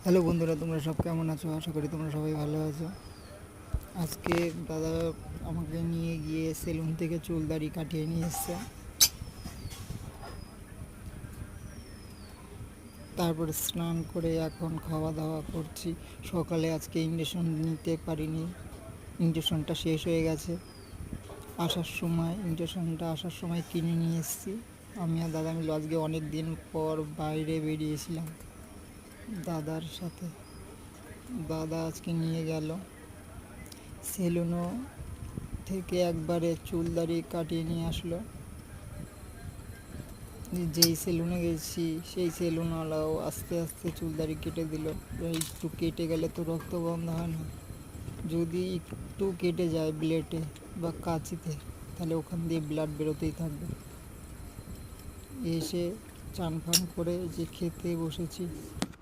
Hello বন্ধুরা, তোমরা সব কেমন আছো? আশা করি তোমরা সবাই ভালো আছো। আজকে দাদা আমাকে নিয়ে গিয়ে সেলুন থেকে চুল দাড়ি কাটিয়ে নিয়ে এসছে। তারপরে স্নান করে এখন খাওয়া দাওয়া করছি। সকালে আজকে ইঞ্জেকশন নিতে পারিনি, ইঞ্জেকশনটা শেষ হয়ে গেছে। আসার সময় কিনে নিয়ে এসেছি। আমি আর দাদা মিলে আজকে অনেক দিন পর বাইরে বেরিয়েছিলাম দাদার সাথে। দাদা আজকে নিয়ে গেল সেলুনও থেকে, একবারে চুল দাড়ি কাটিয়ে নিয়ে আসলো। যেই সেলুনে গেছি সেই সেলুনওয়ালাও আস্তে আস্তে চুল দাড়ি কেটে দিল। একটু কেটে গেলে তো রক্ত বন্ধ হয় না, যদি একটু কেটে যায় ব্লেডে বা কাঁচিতে তাহলে ওখান দিয়ে ব্লাড বেরোতেই থাকবে। এসে চান ফান করে যে খেতে বসেছি।